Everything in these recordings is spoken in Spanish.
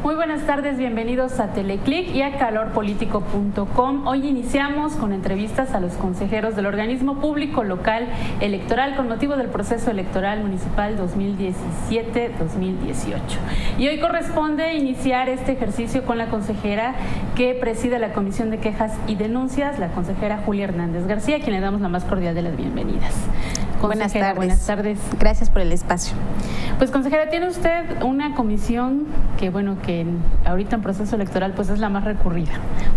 Muy buenas tardes, bienvenidos a Teleclic y a calorpolitico.com. Hoy iniciamos con entrevistas a los consejeros del organismo público local electoral con motivo del proceso electoral municipal 2017-2018. Y hoy corresponde iniciar este ejercicio con la consejera que preside la Comisión de Quejas y Denuncias, la consejera Julia Hernández García, a quien le damos la más cordial de las bienvenidas. Buenas tardes. Buenas tardes. Gracias por el espacio. Pues, consejera, tiene usted una comisión que ahorita en proceso electoral pues es la más recurrida,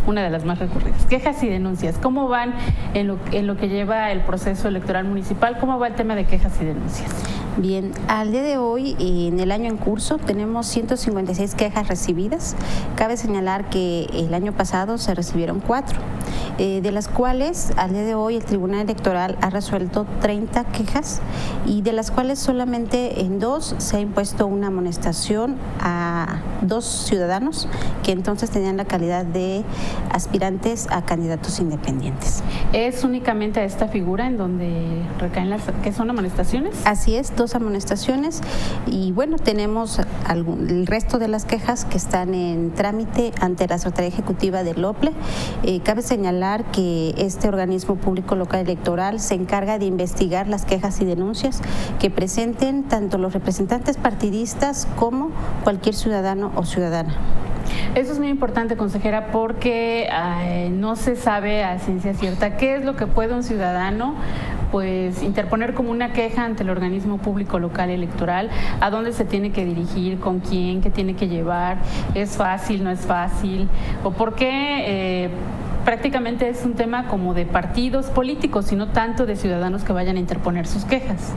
una de las más recurridas. Quejas y denuncias. ¿Cómo van en lo que lleva el proceso electoral municipal? ¿Cómo va el tema de quejas y denuncias? Bien, al día de hoy, en el año en curso, tenemos 156 quejas recibidas. Cabe señalar que el año pasado se recibieron 4, de las cuales al día de hoy el Tribunal Electoral ha resuelto 30 quejas y de las cuales solamente en 2 se ha impuesto una amonestación a 2 ciudadanos que entonces tenían la calidad de aspirantes a candidatos independientes. ¿Es únicamente a esta figura en donde recaen que son amonestaciones? Así es, 2 amonestaciones y bueno, tenemos el resto de las quejas que están en trámite ante la Secretaría Ejecutiva del OPLE. Cabe señalar que este organismo público local electoral se encarga de investigar las quejas y denuncias que presenten tanto los representantes partidistas como cualquier ciudadano o ciudadana. Eso es muy importante, consejera, porque no se sabe a ciencia cierta qué es lo que puede un ciudadano pues interponer como una queja ante el organismo público local electoral, a dónde se tiene que dirigir, con quién, qué tiene que llevar, es fácil, no es fácil, o por qué prácticamente es un tema como de partidos políticos y no tanto de ciudadanos que vayan a interponer sus quejas.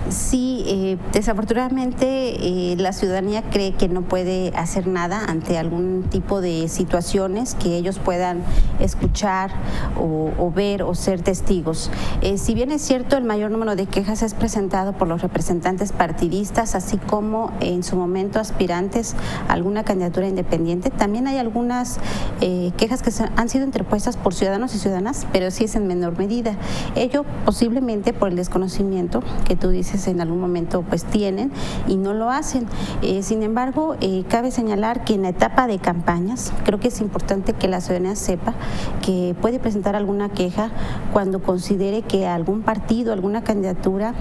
Sí, desafortunadamente la ciudadanía cree que no puede hacer nada ante algún tipo de situaciones que ellos puedan escuchar o ver o ser testigos. Si bien es cierto, el mayor número de quejas es presentado por los representantes partidistas, así como en su momento aspirantes a alguna candidatura independiente, también hay algunas quejas que han sido interpuestas por ciudadanos y ciudadanas, pero sí es en menor medida. Ello posiblemente por el desconocimiento que tú dices en algún momento pues tienen y no lo hacen. Sin embargo, cabe señalar que en la etapa de campañas creo que es importante que la ciudadanía sepa que puede presentar alguna queja cuando considere que algún partido, alguna candidatura,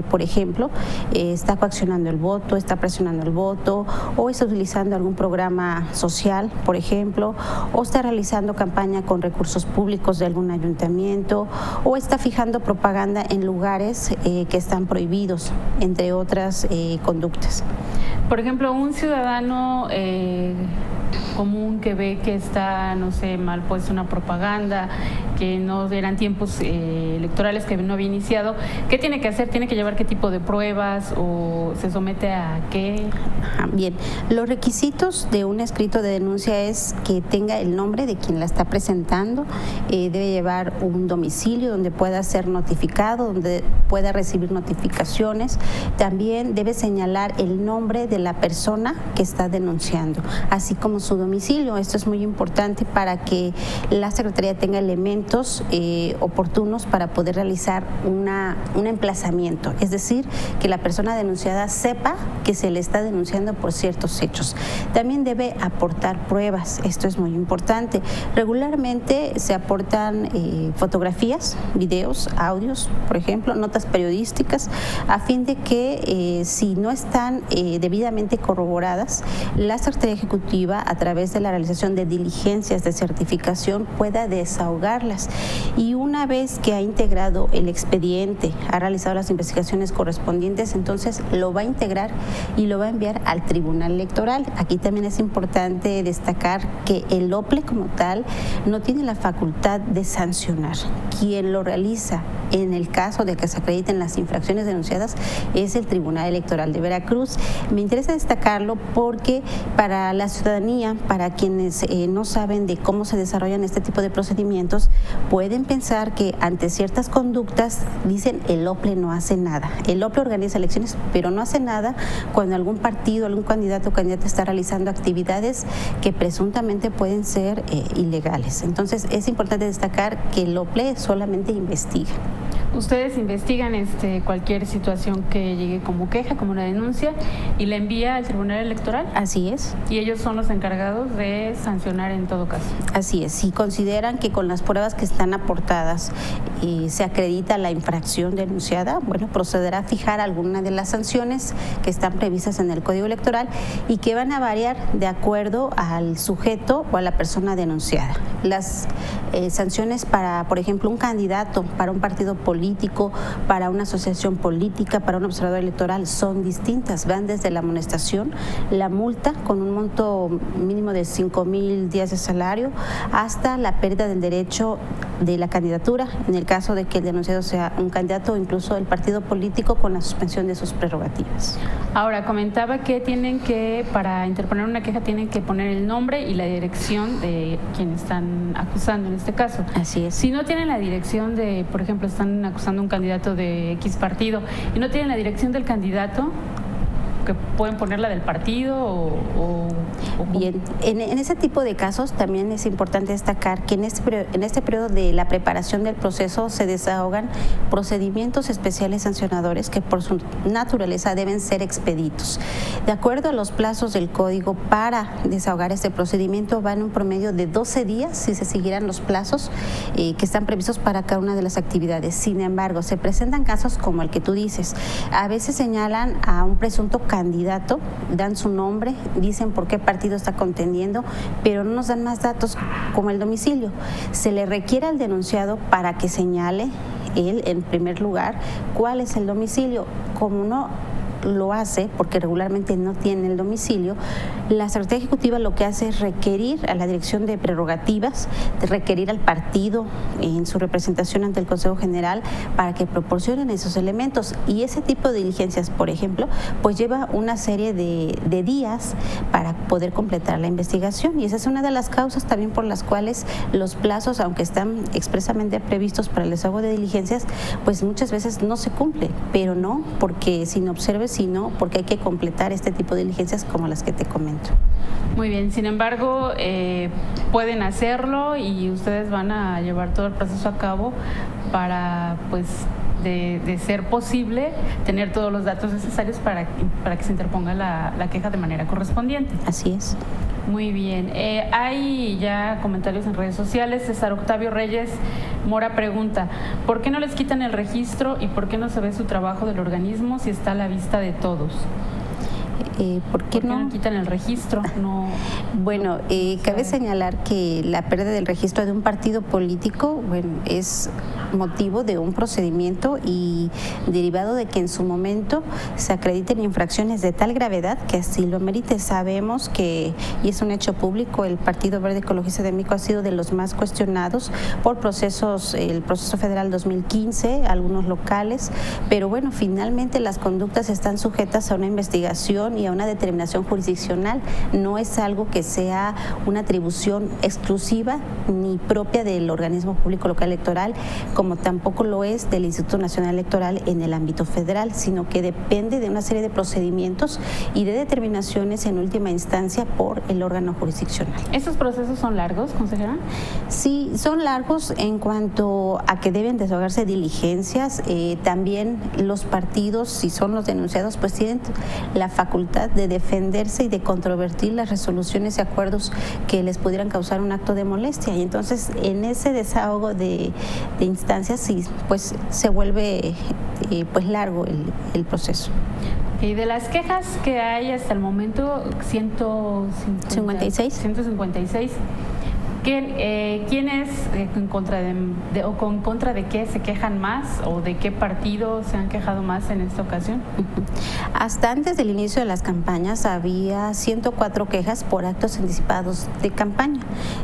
por ejemplo, está coaccionando el voto, está presionando el voto o está utilizando algún programa social, por ejemplo, o está realizando campaña con recursos públicos de algún ayuntamiento o está fijando propaganda en lugares que están prohibidos, entre otras conductas. Por ejemplo, un ciudadano común que ve que está, no sé, mal puesta una propaganda, que no eran tiempos electorales, que no había iniciado, ¿qué tiene que hacer? ¿Tiene que llevar qué tipo de pruebas o se somete a qué? Bien, los requisitos de un escrito de denuncia es que tenga el nombre de quien la está presentando, debe llevar un domicilio donde pueda ser notificado, donde pueda recibir notificaciones, también debe señalar el nombre de la persona que está denunciando, así como su domicilio. Esto es muy importante para que la Secretaría tenga elementos oportunos para poder realizar un emplazamiento, es decir, que la persona denunciada sepa que se le está denunciando por ciertos hechos. También debe aportar pruebas, esto es muy importante. Regularmente se aportan fotografías, videos, audios, por ejemplo, notas periodísticas, a fin de que si no están debidamente corroboradas, la Secretaría Ejecutiva, a través de la realización de diligencias de certificación, pueda desahogarlas. Y una vez que ha integrado el expediente, ha realizado las investigaciones correspondientes, entonces lo va a integrar y lo va a enviar al Tribunal Electoral. Aquí también es importante destacar que el OPLE como tal no tiene la facultad de sancionar. Quien lo realiza en el caso de que se acrediten las infracciones denunciadas es el Tribunal Electoral de Veracruz. Me interesa destacarlo porque para la ciudadanía, para quienes no saben de cómo se desarrollan este tipo de procedimientos, pueden pensar que ante ciertas conductas dicen el OPLE no hace nada. El OPLE organiza elecciones, pero no hace nada cuando algún partido, algún candidato o candidata está realizando actividades que presuntamente pueden ser ilegales. Entonces es importante destacar que el OPLE solamente investiga. Ustedes investigan cualquier situación que llegue como queja, como una denuncia, y la envía al Tribunal Electoral. Así es. Y ellos son los encargados de sancionar en todo caso. Así es. Si consideran que con las pruebas que están aportadas se acredita la infracción denunciada, bueno, procederá a fijar alguna de las sanciones que están previstas en el Código Electoral y que van a variar de acuerdo al sujeto o a la persona denunciada. Las sanciones para, por ejemplo, un candidato, para un partido político, para una asociación política, para un observador electoral, son distintas. Van desde la amonestación, la multa con un monto mínimo de 5,000 días de salario, hasta la pérdida del derecho de la candidatura, en el caso de que el denunciado sea un candidato o incluso el partido político, con la suspensión de sus prerrogativas. Ahora, comentaba que para interponer una queja, tienen que poner el nombre y la dirección de quien están acusando en este caso. Así es. Si no tienen la dirección de, por ejemplo, están acusando a un candidato de X partido y no tienen la dirección del candidato, que pueden poner la del partido o Bien, en ese tipo de casos también es importante destacar que en este periodo de la preparación del proceso se desahogan procedimientos especiales sancionadores que por su naturaleza deben ser expeditos. De acuerdo a los plazos del código, para desahogar este procedimiento van un promedio de 12 días si se siguieran los plazos que están previstos para cada una de las actividades. Sin embargo, se presentan casos como el que tú dices. A veces señalan a un presunto candidato, dan su nombre, dicen por qué partido está contendiendo, pero no nos dan más datos como el domicilio. Se le requiere al denunciado para que señale él, en primer lugar, cuál es el domicilio. Como no lo hace, porque regularmente no tiene el domicilio, la Secretaría Ejecutiva lo que hace es requerir a la Dirección de Prerrogativas, de requerir al partido en su representación ante el Consejo General para que proporcionen esos elementos. Y ese tipo de diligencias, por ejemplo, pues lleva una serie de días para poder completar la investigación. Y esa es una de las causas también por las cuales los plazos, aunque están expresamente previstos para el desahogo de diligencias, pues muchas veces no se cumple, pero no porque sin observes, sino porque hay que completar este tipo de diligencias como las que te comento. Muy bien, sin embargo, pueden hacerlo y ustedes van a llevar todo el proceso a cabo para, pues, de ser posible, tener todos los datos necesarios para que se interponga la queja de manera correspondiente. Así es. Muy bien. Hay ya comentarios en redes sociales. César Octavio Reyes Mora pregunta, ¿por qué no les quitan el registro y por qué no se ve su trabajo del organismo si está a la vista de todos? ¿Por qué no quitan el registro? No. Bueno, cabe señalar que la pérdida del registro de un partido político, bueno, es motivo de un procedimiento y derivado de que en su momento se acrediten infracciones de tal gravedad que así lo merite. Sabemos que, y es un hecho público, el Partido Verde Ecologista de México ha sido de los más cuestionados por procesos, el proceso federal 2015, algunos locales, pero bueno, finalmente las conductas están sujetas a una investigación y a una determinación jurisdiccional. No es algo que sea una atribución exclusiva ni propia del organismo público local electoral, como tampoco lo es del Instituto Nacional Electoral en el ámbito federal, sino que depende de una serie de procedimientos y de determinaciones en última instancia por el órgano jurisdiccional. ¿Estos procesos son largos, consejera? Sí, son largos en cuanto a que deben desahogarse diligencias. También los partidos, si son los denunciados, pues tienen la facultad de defenderse y de controvertir las resoluciones y acuerdos que les pudieran causar un acto de molestia. Y entonces, en ese desahogo de instancias, sí, pues se vuelve pues largo el proceso. Y de las quejas que hay hasta el momento, 156. ¿Quién es en contra en contra de qué se quejan más o de qué partido se han quejado más en esta ocasión? Hasta antes del inicio de las campañas había 104 quejas por actos anticipados de campaña.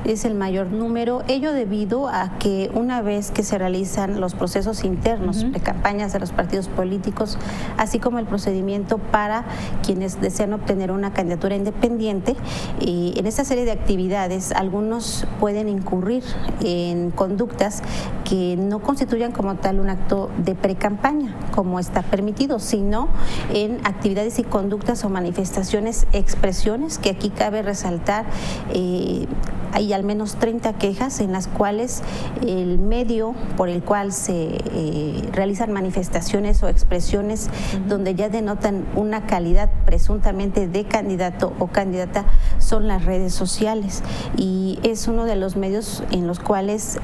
Es el mayor número, ello debido a que una vez que se realizan los procesos internos de campañas de los partidos políticos, así como el procedimiento para quienes desean obtener una candidatura independiente, en esta serie de actividades algunos pueden incurrir en conductas que no constituyan como tal un acto de precampaña, como está permitido, sino en actividades y conductas o manifestaciones, expresiones, que aquí cabe resaltar, hay al menos 30 quejas en las cuales el medio por el cual se realizan manifestaciones o expresiones donde ya denotan una calidad presuntamente de candidato o candidata son las redes sociales, y es uno de los medios en los cuales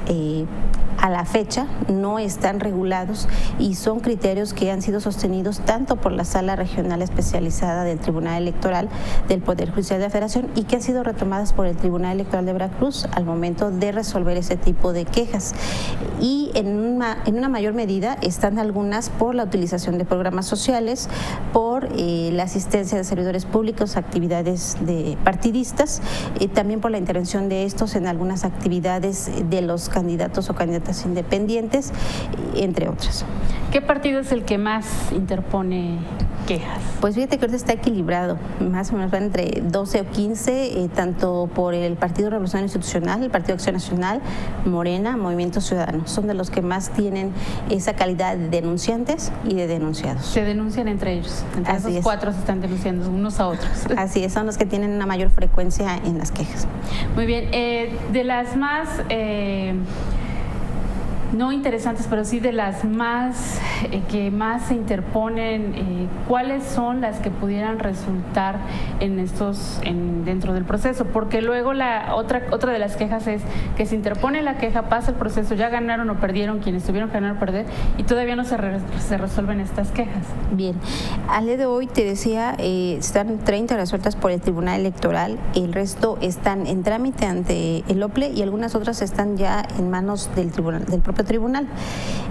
a la fecha no están regulados, y son criterios que han sido sostenidos tanto por la Sala Regional Especializada del Tribunal Electoral del Poder Judicial de la Federación y que han sido retomadas por el Tribunal Electoral de Veracruz al momento de resolver ese tipo de quejas. Y en una mayor medida están algunas por la utilización de programas sociales, por la asistencia de servidores públicos, actividades de partidistas, también por la intervención de estos en algunas actividades de los candidatos o candidatas independientes, entre otras. ¿Qué partido es el que más interpone quejas? Pues fíjate que ahorita está equilibrado, más o menos van entre 12 o 15, tanto por el Partido Revolucionario Institucional, el Partido Acción Nacional, Morena, Movimiento Ciudadano. Son de los que más tienen esa calidad de denunciantes y de denunciados. Se denuncian entre ellos, entre Así esos es. cuatro se están denunciando unos a otros. Así es, son los que tienen una mayor frecuencia en las quejas. Muy bien, de las más... no interesantes, pero sí de las más que más se interponen, ¿cuáles son las que pudieran resultar dentro del proceso? Porque luego la otra de las quejas es que se interpone la queja, pasa el proceso, ya ganaron o perdieron quienes tuvieron que ganar o perder, y todavía no se resuelven estas quejas. Bien, al día de hoy te decía, están 30 resueltas por el Tribunal Electoral, el resto están en trámite ante el OPLE y algunas otras están ya en manos del propio tribunal.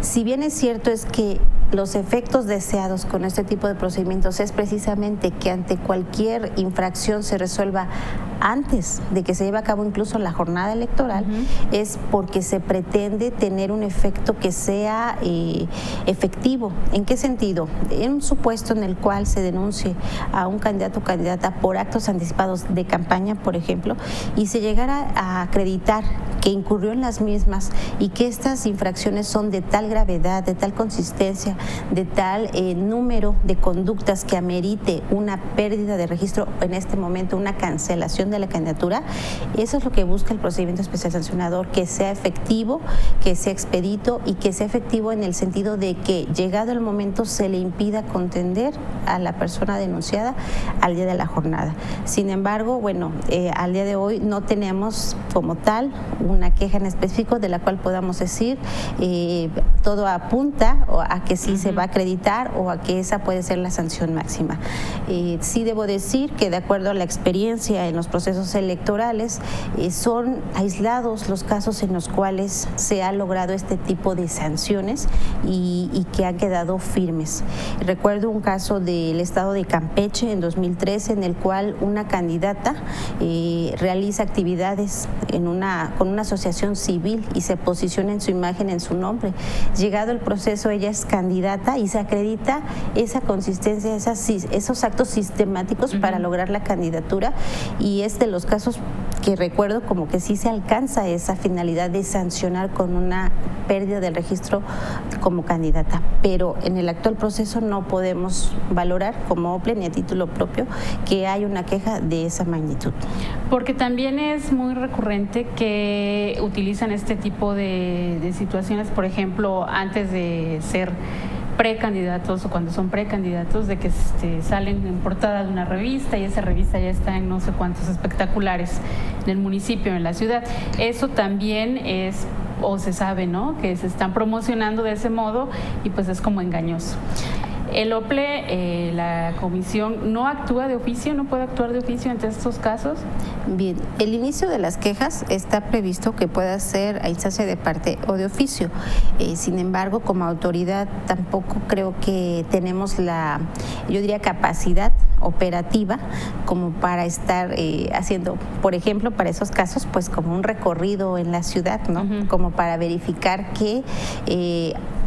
Si bien es cierto es que los efectos deseados con este tipo de procedimientos es precisamente que ante cualquier infracción se resuelva antes de que se lleve a cabo incluso la jornada electoral, es porque se pretende tener un efecto que sea efectivo. ¿En qué sentido? En un supuesto en el cual se denuncie a un candidato o candidata por actos anticipados de campaña, por ejemplo, y se llegara a acreditar que incurrió en las mismas y que estas infracciones son de tal gravedad, de tal consistencia, de tal número de conductas que amerite una pérdida de registro, en este momento una cancelación de la candidatura, eso es lo que busca el procedimiento especial sancionador, que sea efectivo, que sea expedito y que sea efectivo en el sentido de que llegado el momento se le impida contender a la persona denunciada al día de la jornada. Sin embargo, bueno, al día de hoy no tenemos como tal una queja en específico de la cual podamos decir todo apunta a que sí se va a acreditar o a que esa puede ser la sanción máxima. Sí debo decir que de acuerdo a la experiencia en los procesos electorales, son aislados los casos en los cuales se ha logrado este tipo de sanciones y que han quedado firmes. Recuerdo un caso del estado de Campeche en 2013 en el cual una candidata realiza actividades con una asociación civil y se posiciona en su imagen, en su nombre. Llegado el proceso, ella es candidata y se acredita esa consistencia, esos actos sistemáticos para lograr la candidatura, y es de los casos que recuerdo como que sí se alcanza esa finalidad de sancionar con una pérdida del registro como candidata, pero en el actual proceso no podemos valorar como OPLE ni a título propio que hay una queja de esa magnitud. Porque también es muy recurrente que utilizan este tipo de situaciones, por ejemplo, antes de ser precandidatos o cuando son precandidatos, de que salen en portada de una revista y esa revista ya está en no sé cuántos espectaculares en el municipio, en la ciudad. Eso también es, o se sabe, ¿no?, que se están promocionando de ese modo y pues es como engañoso. El OPLE, la comisión, ¿no actúa de oficio, no puede actuar de oficio ante estos casos? Bien, el inicio de las quejas está previsto que pueda ser a instancia de parte o de oficio. Sin embargo, como autoridad tampoco creo que tenemos la, yo diría, capacidad operativa como para estar haciendo, por ejemplo, para esos casos, pues como un recorrido en la ciudad, ¿no? Como para verificar que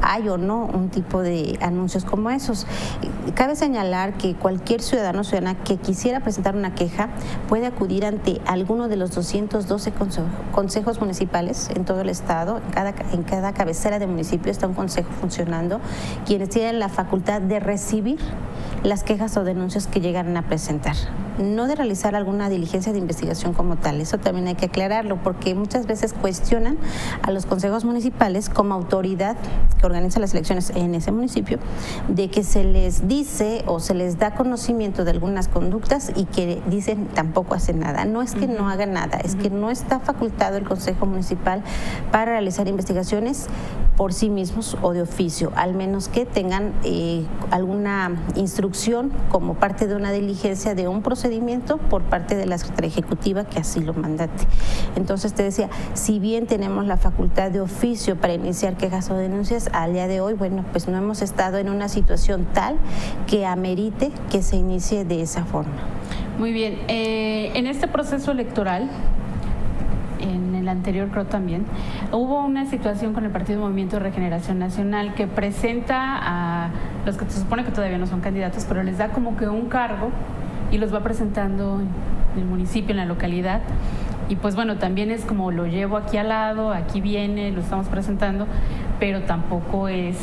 hay o no un tipo de anuncios como esos. Cabe señalar que cualquier ciudadano o ciudadana que quisiera presentar una queja puede acudir ante alguno de los 212 consejos municipales en todo el estado. En cada cabecera de municipio está un consejo funcionando, quienes tienen la facultad de recibir las quejas o denuncias que llegan a presentar, no de realizar alguna diligencia de investigación como tal. Eso también hay que aclararlo, porque muchas veces cuestionan a los consejos municipales como autoridad que organiza las elecciones en ese municipio, de que se les dice o se les da conocimiento de algunas conductas y que dicen tampoco hacen nada. No es que no hagan nada, es que no está facultado el consejo municipal para realizar investigaciones por sí mismos o de oficio, al menos que tengan alguna instrucción como parte de una diligencia de un procedimiento por parte de la Secretaría Ejecutiva que así lo mandate. Entonces te decía, si bien tenemos la facultad de oficio para iniciar quejas o denuncias, al día de hoy, bueno, pues no hemos estado en una situación tal que amerite que se inicie de esa forma. Muy bien, en este proceso electoral, en el anterior creo también, hubo una situación con el Partido Movimiento de Regeneración Nacional que presenta a los que se supone que todavía no son candidatos, pero les da como que un cargo y los va presentando en el municipio, en la localidad. Y pues bueno, también es como lo llevo aquí al lado, aquí viene, lo estamos presentando, pero tampoco es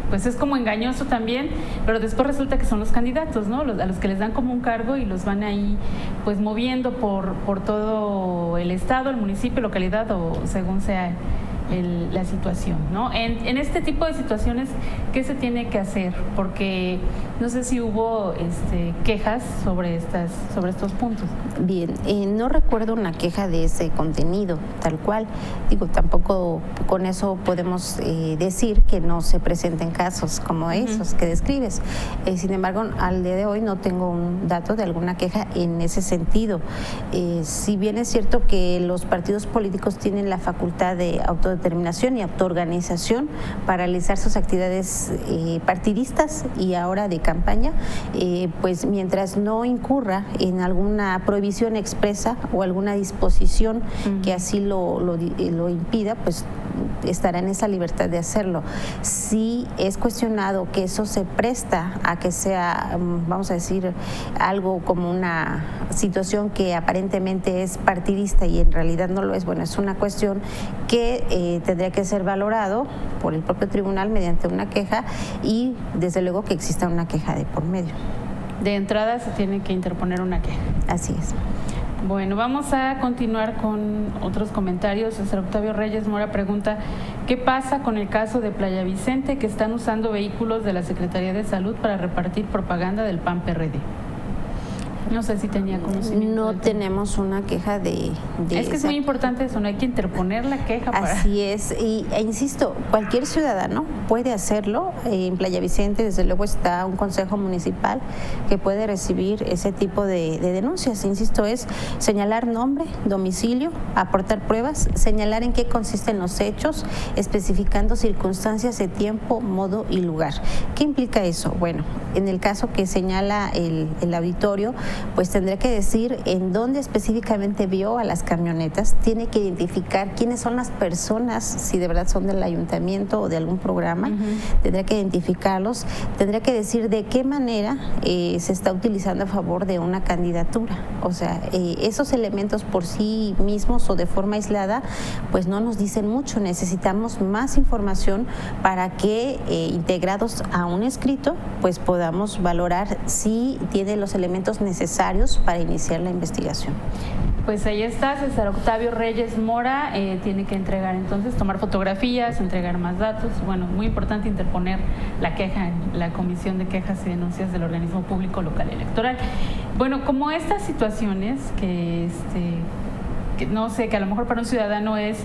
pues es como engañoso también, pero después resulta que son los candidatos, ¿no? A los que les dan como un cargo y los van ahí pues moviendo por todo el estado, el municipio, localidad o según sea la situación, ¿no? En este tipo de situaciones, ¿qué se tiene que hacer? Porque no sé si hubo quejas sobre estos puntos. Bien, no recuerdo una queja de ese contenido, tal cual. Digo, tampoco con eso podemos decir que no se presenten casos como esos que describes. Sin embargo, al día de hoy no tengo un dato de alguna queja en ese sentido. Si bien es cierto que los partidos políticos tienen la facultad de autodeterminación y autoorganización para realizar sus actividades partidistas y ahora de campaña, pues mientras no incurra en alguna prohibición expresa o alguna disposición que así lo impida, pues estará en esa libertad de hacerlo. Si es cuestionado que eso se presta a que sea, vamos a decir, algo como una situación que aparentemente es partidista y en realidad no lo es, bueno, es una cuestión que tendría que ser valorado por el propio tribunal mediante una queja y desde luego que exista una queja de por medio. De entrada se tiene que interponer una queja. Así es. Bueno, vamos a continuar con otros comentarios. El señor Octavio Reyes Mora pregunta, ¿qué pasa con el caso de Playa Vicente, que están usando vehículos de la Secretaría de Salud para repartir propaganda del PAN-PRD? No sé si tenía conocimiento. No tenemos una queja de es que es muy importante eso, no hay que interponer la queja. Así es, e insisto, cualquier ciudadano puede hacerlo. En Playa Vicente, desde luego, está un consejo municipal que puede recibir ese tipo de denuncias. Insisto, es señalar nombre, domicilio, aportar pruebas, señalar en qué consisten los hechos, especificando circunstancias de tiempo, modo y lugar. ¿Qué implica eso? Bueno, en el caso que señala el auditorio, pues tendrá que decir en dónde específicamente vio a las camionetas, tiene que identificar quiénes son las personas, si de verdad son del ayuntamiento o de algún programa, tendrá que identificarlos, tendrá que decir de qué manera se está utilizando a favor de una candidatura. O sea, esos elementos por sí mismos o de forma aislada, pues no nos dicen mucho. Necesitamos más información para que, integrados a un escrito, pues podamos valorar si tiene los elementos necesarios para iniciar la investigación. Pues ahí está, César Octavio Reyes Mora tiene que entregar entonces, tomar fotografías, entregar más datos. Bueno, muy importante interponer la queja en la Comisión de Quejas y Denuncias del Organismo Público Local Electoral. Bueno, como estas situaciones que no sé, que a lo mejor para un ciudadano es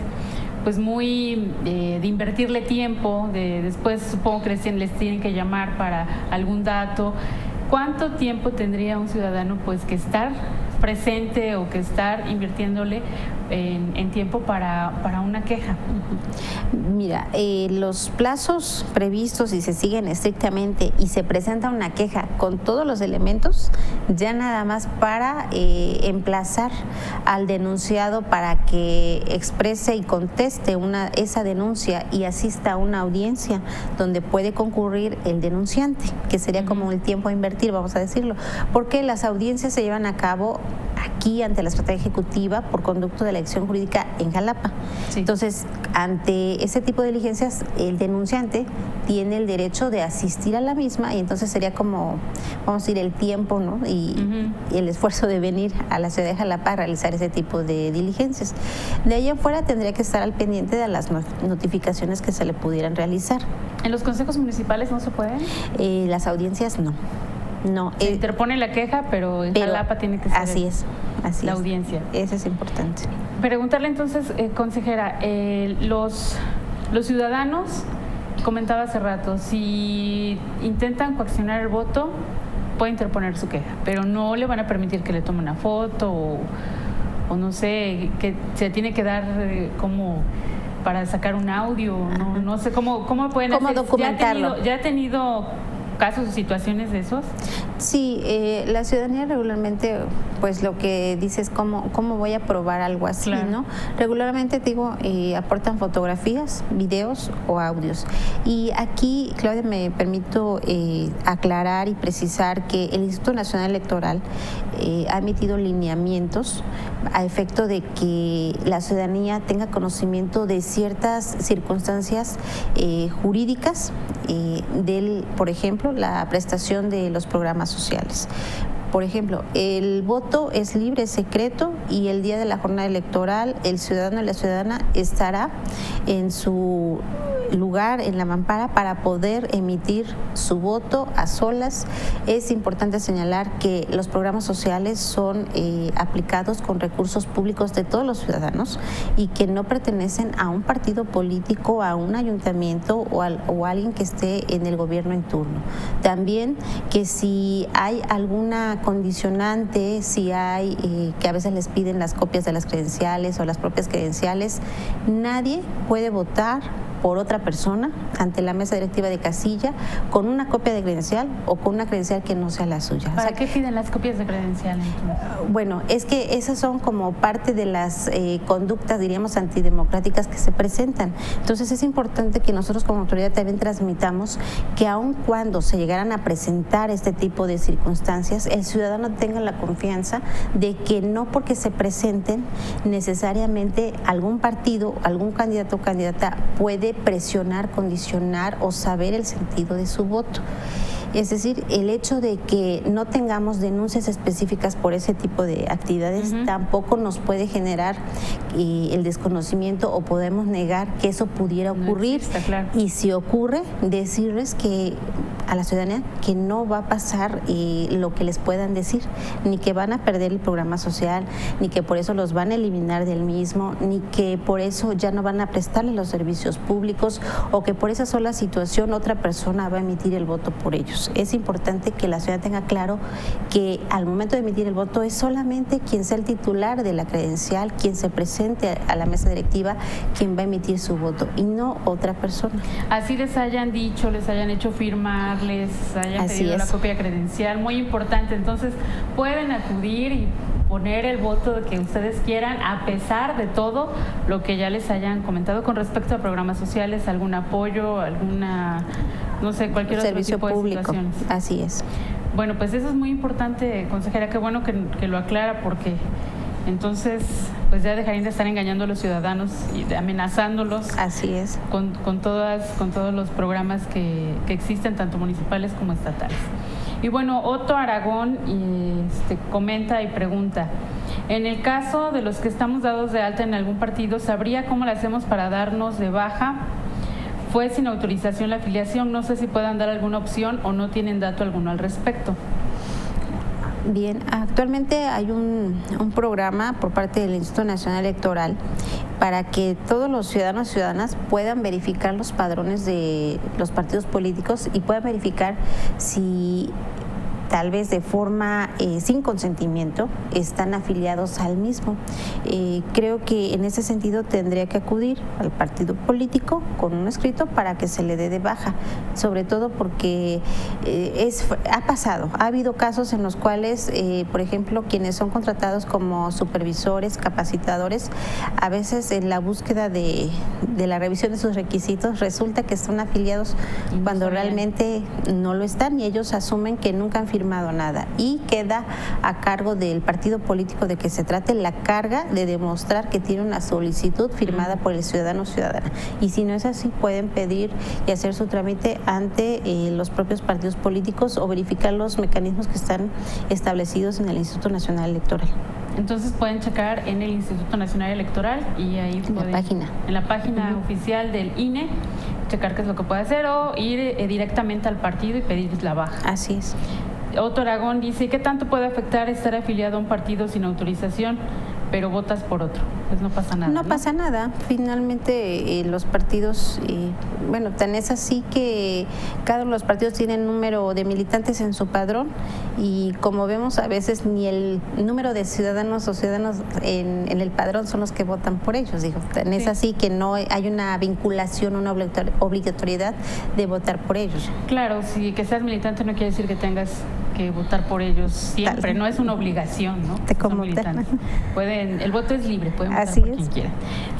pues muy de invertirle tiempo, después supongo que les tienen que llamar para algún dato. ¿Cuánto tiempo tendría un ciudadano pues que estar presente o que estar invirtiéndole en tiempo para una queja. Mira, los plazos previstos, si se siguen estrictamente y se presenta una queja con todos los elementos, ya nada más para emplazar al denunciado para que exprese y conteste esa denuncia y asista a una audiencia donde puede concurrir el denunciante, que sería como el tiempo a invertir, vamos a decirlo, porque las audiencias se llevan a cabo aquí ante la Secretaría Ejecutiva por conducto de la acción jurídica en Jalapa. Sí. Entonces, ante ese tipo de diligencias, el denunciante tiene el derecho de asistir a la misma y entonces sería como, vamos a decir, el tiempo, ¿no? Y el esfuerzo de venir a la ciudad de Jalapa a realizar ese tipo de diligencias. De ahí en fuera tendría que estar al pendiente de las notificaciones que se le pudieran realizar. ¿En los consejos municipales no se pueden? Las audiencias no. No, se interpone la queja, pero en Jalapa tiene que ser así la audiencia. Eso es importante. Preguntarle entonces, consejera, los ciudadanos, comentaba hace rato, si intentan coaccionar el voto, puede interponer su queja, pero no le van a permitir que le tome una foto o no sé, que se tiene que dar como para sacar un audio, no sé cómo pueden hacer. ¿Cómo documentarlo? ¿Ya ha tenido casos o situaciones de esos? Sí, la ciudadanía regularmente, pues lo que dice es cómo voy a probar algo así, claro, ¿no? Regularmente, digo, aportan fotografías, videos o audios. Y aquí, Claudia, me permito aclarar y precisar que el Instituto Nacional Electoral ha emitido lineamientos a efecto de que la ciudadanía tenga conocimiento de ciertas circunstancias jurídicas por ejemplo, la prestación de los programas sociales. Por ejemplo, el voto es libre, es secreto y el día de la jornada electoral el ciudadano y la ciudadana estará en su lugar en la mampara para poder emitir su voto a solas. Es importante señalar que los programas sociales son aplicados con recursos públicos de todos los ciudadanos y que no pertenecen a un partido político, a un ayuntamiento o a alguien que esté en el gobierno en turno. También que si hay alguna condicionante, si hay que a veces les piden las copias de las credenciales o las propias credenciales, nadie puede votar por otra persona ante la mesa directiva de casilla con una copia de credencial o con una credencial que no sea la suya. ¿Para qué piden las copias de credencial entonces? Bueno, es que esas son como parte de las conductas, diríamos, antidemocráticas que se presentan. Entonces es importante que nosotros como autoridad también transmitamos que aun cuando se llegaran a presentar este tipo de circunstancias, el ciudadano tenga la confianza de que no porque se presenten necesariamente algún partido, algún candidato o candidata puede presionar, condicionar o saber el sentido de su voto. Es decir, el hecho de que no tengamos denuncias específicas por ese tipo de actividades tampoco nos puede generar el desconocimiento o podemos negar que eso pudiera ocurrir. No existe, claro. Y si ocurre, decirles que a la ciudadanía que no va a pasar lo que les puedan decir, ni que van a perder el programa social, ni que por eso los van a eliminar del mismo, ni que por eso ya no van a prestarle los servicios públicos o que por esa sola situación otra persona va a emitir el voto por ellos. Es importante que la ciudad tenga claro que al momento de emitir el voto es solamente quien sea el titular de la credencial, quien se presente a la mesa directiva, quien va a emitir su voto y no otra persona. Así les hayan dicho, les hayan hecho firmar, les hayan pedido la copia credencial, muy importante. Entonces pueden acudir y poner el voto que ustedes quieran, a pesar de todo lo que ya les hayan comentado con respecto a programas sociales, algún apoyo, alguna, no sé, cualquier otro servicio tipo público. De situaciones. Así es. Bueno, pues eso es muy importante, consejera, qué bueno que lo aclara, porque entonces pues ya dejarían de estar engañando a los ciudadanos y amenazándolos. Así es. Con todos los programas que existen, tanto municipales como estatales. Y bueno, Otto Aragón comenta y pregunta: en el caso de los que estamos dados de alta en algún partido, ¿sabría cómo le hacemos para darnos de baja? Fue sin autorización la afiliación, no sé si puedan dar alguna opción o no tienen dato alguno al respecto. Bien, actualmente hay un programa por parte del Instituto Nacional Electoral para que todos los ciudadanos y ciudadanas puedan verificar los padrones de los partidos políticos y puedan verificar si tal vez de forma sin consentimiento, están afiliados al mismo. Creo que en ese sentido tendría que acudir al partido político con un escrito para que se le dé de baja, sobre todo porque ha habido casos en los cuales, por ejemplo, quienes son contratados como supervisores, capacitadores, a veces en la búsqueda de la revisión de sus requisitos resulta que están afiliados cuando realmente no lo están, y ellos asumen que nunca han firmado nada, y queda a cargo del partido político de que se trate la carga de demostrar que tiene una solicitud firmada por el ciudadano o ciudadana, y si no es así pueden pedir y hacer su trámite ante los propios partidos políticos o verificar los mecanismos que están establecidos en el Instituto Nacional Electoral. Entonces pueden checar en el Instituto Nacional Electoral y ahí en la página oficial del INE, checar qué es lo que puede hacer, o ir directamente al partido y pedir la baja. Así es. Otto Aragón dice, ¿qué tanto puede afectar estar afiliado a un partido sin autorización, pero votas por otro? Pues no pasa nada. No pasa nada. Finalmente los partidos, tan es así que cada uno de los partidos tienen número de militantes en su padrón, y como vemos a veces ni el número de ciudadanos o ciudadanos en el padrón son los que votan por ellos. Tan es así que no hay una vinculación, una obligatoriedad de votar por ellos. Claro, si que seas militante no quiere decir que tengas que votar por ellos siempre, no es una obligación, ¿no? El voto es libre, pueden votar por quien quiera.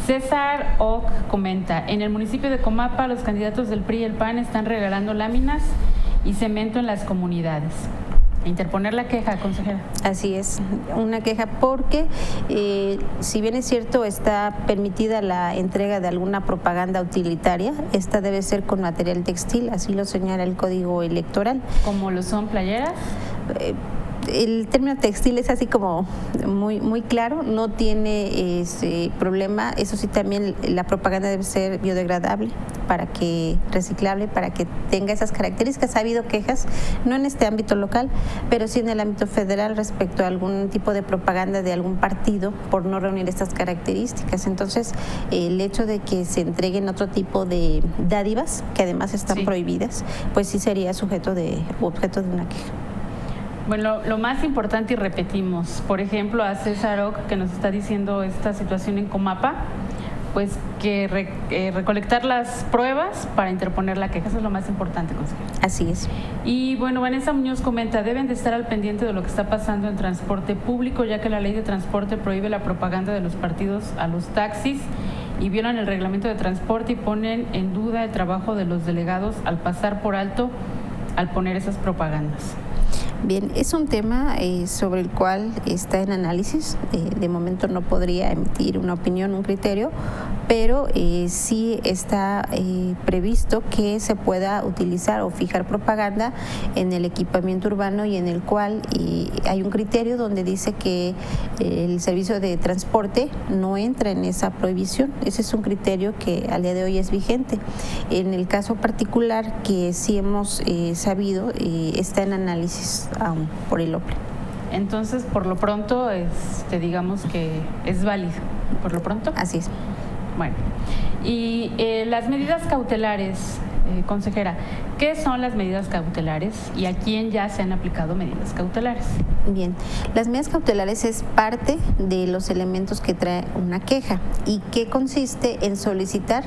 César Ock comenta, en el municipio de Comapa los candidatos del PRI y el PAN están regalando láminas y cemento en las comunidades. Interponer la queja, consejera. Así es, una queja porque si bien es cierto está permitida la entrega de alguna propaganda utilitaria, esta debe ser con material textil, así lo señala el Código Electoral. ¿Como lo son playeras? El término textil es así como muy claro, no tiene ese problema. Eso sí, también la propaganda debe ser biodegradable, reciclable, para que tenga esas características. Ha habido quejas, no en este ámbito local, pero sí en el ámbito federal respecto a algún tipo de propaganda de algún partido por no reunir estas características. Entonces, el hecho de que se entreguen otro tipo de dádivas, que además están prohibidas, pues sí sería objeto de una queja. Bueno, lo más importante, y repetimos, por ejemplo, a César Ock, que nos está diciendo esta situación en Comapa, pues que recolectar las pruebas para interponer la queja, eso es lo más importante, consejera. Así es. Y bueno, Vanessa Muñoz comenta, deben de estar al pendiente de lo que está pasando en transporte público, ya que la ley de transporte prohíbe la propaganda de los partidos a los taxis y violan el reglamento de transporte y ponen en duda el trabajo de los delegados al pasar por alto al poner esas propagandas. Bien, es un tema sobre el cual está en análisis. De momento no podría emitir una opinión, un criterio, pero sí está previsto que se pueda utilizar o fijar propaganda en el equipamiento urbano, y en el cual hay un criterio donde dice que el servicio de transporte no entra en esa prohibición. Ese es un criterio que al día de hoy es vigente. En el caso particular que sí hemos sabido, está en análisis aún por el OPLE. Entonces, por lo pronto, digamos que es válido. Por lo pronto. Así es. Bueno, y las medidas cautelares, consejera, ¿qué son las medidas cautelares y a quién ya se han aplicado medidas cautelares? Bien, las medidas cautelares es parte de los elementos que trae una queja, y que consiste en solicitar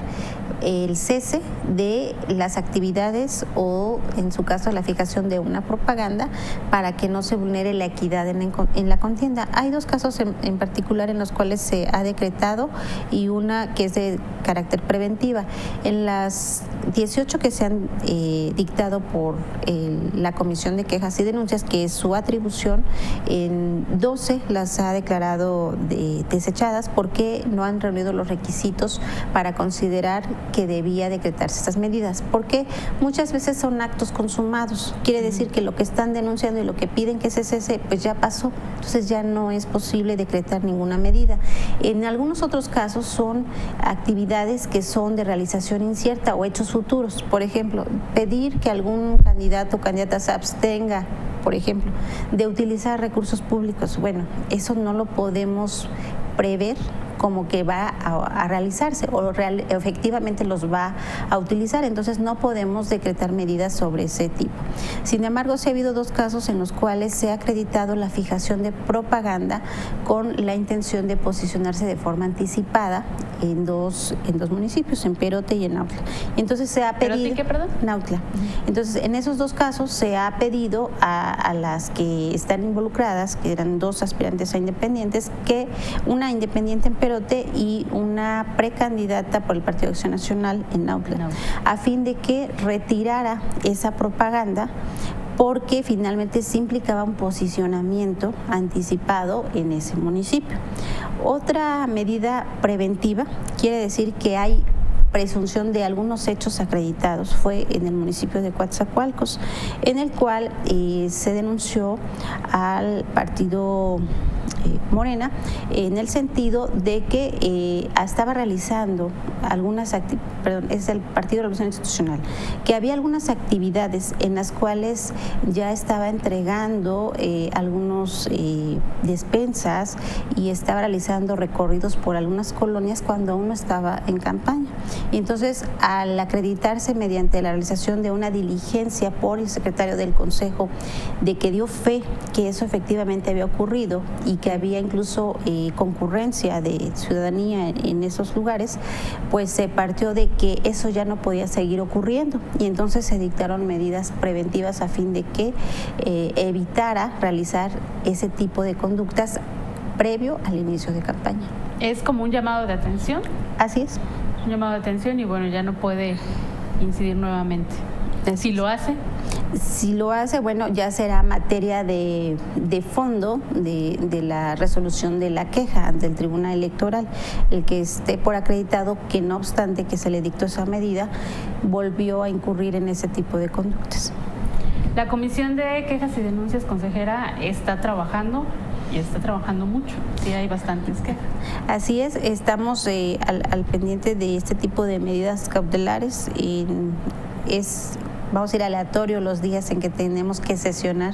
el cese de las actividades o, en su caso, la fijación de una propaganda para que no se vulnere la equidad en la contienda. Hay dos casos en particular en los cuales se ha decretado, y una que es de carácter preventiva. En las 18 que se han dictado por la Comisión de Quejas y Denuncias, que es su atribución, en 12 las ha declarado desechadas porque no han reunido los requisitos para considerar que debía decretarse estas medidas, porque muchas veces son actos consumados. Quiere decir que lo que están denunciando y lo que piden que se cese, pues ya pasó, entonces ya no es posible decretar ninguna medida. En algunos otros casos son actividades que son de realización incierta o hechos futuros. Por ejemplo, pedir que algún candidato o candidata se abstenga, por ejemplo, de utilizar recursos públicos. Bueno, eso no lo podemos prever como que va a realizarse o efectivamente los va a utilizar. Entonces no podemos decretar medidas sobre ese tipo. Sin embargo, sí ha habido 2 casos en los cuales se ha acreditado la fijación de propaganda con la intención de posicionarse de forma anticipada en dos municipios, en Perote y en Nautla. Entonces se ha pedido... ¿Perote qué, perdón? Nautla. Entonces, en esos 2 casos se ha pedido a las que están involucradas, que eran 2 aspirantes a independientes, que una independiente en Perote y una precandidata por el Partido de Acción Nacional en Nautla, a fin de que retirara esa propaganda, porque finalmente sí implicaba un posicionamiento anticipado en ese municipio. Otra medida preventiva quiere decir que hay presunción de algunos hechos acreditados. Fue en el municipio de Coatzacoalcos, en el cual se denunció al partido Morena, en el sentido de que estaba realizando es el Partido de Revolución Institucional, que había algunas actividades en las cuales ya estaba entregando algunos despensas y estaba realizando recorridos por algunas colonias cuando aún no estaba en campaña. Y entonces, al acreditarse mediante la realización de una diligencia por el secretario del Consejo de que dio fe que eso efectivamente había ocurrido y que había incluso concurrencia de ciudadanía en esos lugares, pues se partió de que eso ya no podía seguir ocurriendo, y entonces se dictaron medidas preventivas a fin de que evitara realizar ese tipo de conductas previo al inicio de campaña. ¿Es como un llamado de atención? Así es. Un llamado de atención y bueno, ya no puede incidir nuevamente. Si lo hace... Si lo hace, bueno, ya será materia de fondo de la resolución de la queja ante el Tribunal Electoral. El que esté por acreditado que, no obstante que se le dictó esa medida, volvió a incurrir en ese tipo de conductas. La Comisión de Quejas y Denuncias, consejera, está trabajando y está trabajando mucho. Sí, hay bastantes quejas. Así es, estamos al pendiente de este tipo de medidas cautelares. Vamos a ir aleatorio los días en que tenemos que sesionar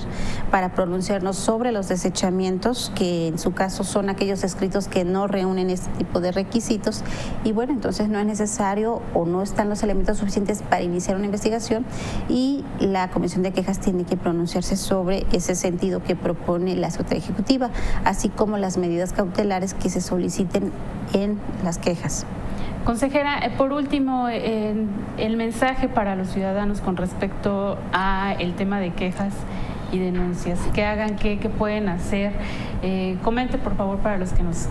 para pronunciarnos sobre los desechamientos, que en su caso son aquellos escritos que no reúnen este tipo de requisitos, y bueno, entonces no es necesario o no están los elementos suficientes para iniciar una investigación, y la Comisión de Quejas tiene que pronunciarse sobre ese sentido que propone la Secretaría Ejecutiva, así como las medidas cautelares que se soliciten en las quejas. Consejera, por último, el mensaje para los ciudadanos con respecto a el tema de quejas y denuncias, ¿qué hagan, qué pueden hacer? Comente, por favor, para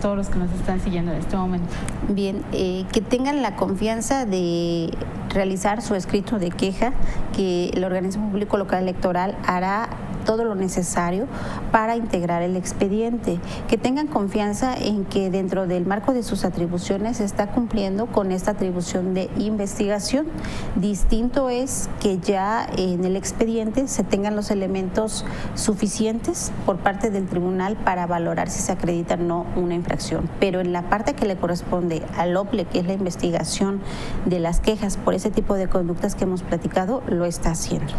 todos los que nos están siguiendo en este momento. Bien, que tengan la confianza de realizar su escrito de queja, que el organismo público local electoral hará todo lo necesario para integrar el expediente, que tengan confianza en que dentro del marco de sus atribuciones se está cumpliendo con esta atribución de investigación. Distinto es que ya en el expediente se tengan los elementos suficientes por parte del tribunal para valorar si se acredita o no una infracción, pero en la parte que le corresponde al OPLE, que es la investigación de las quejas por ese tipo de conductas que hemos platicado, lo está haciendo.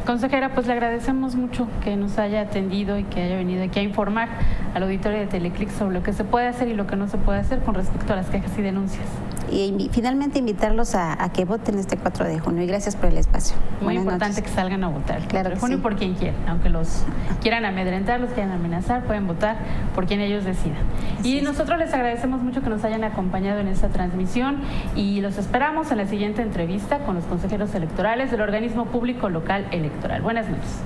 Consejera, pues le agradecemos mucho que nos haya atendido y que haya venido aquí a informar al auditorio de Teleclic sobre lo que se puede hacer y lo que no se puede hacer con respecto a las quejas y denuncias. Y finalmente invitarlos a que voten este 4 de junio, y gracias por el espacio. Muy Buenas importante noches. Que salgan a votar. Claro que junio sí. Por quien quiera, aunque los quieran amedrentar, los quieran amenazar, pueden votar por quien ellos decidan. Y nosotros les agradecemos mucho que nos hayan acompañado en esta transmisión y los esperamos en la siguiente entrevista con los consejeros electorales del organismo público local electoral. Buenas noches.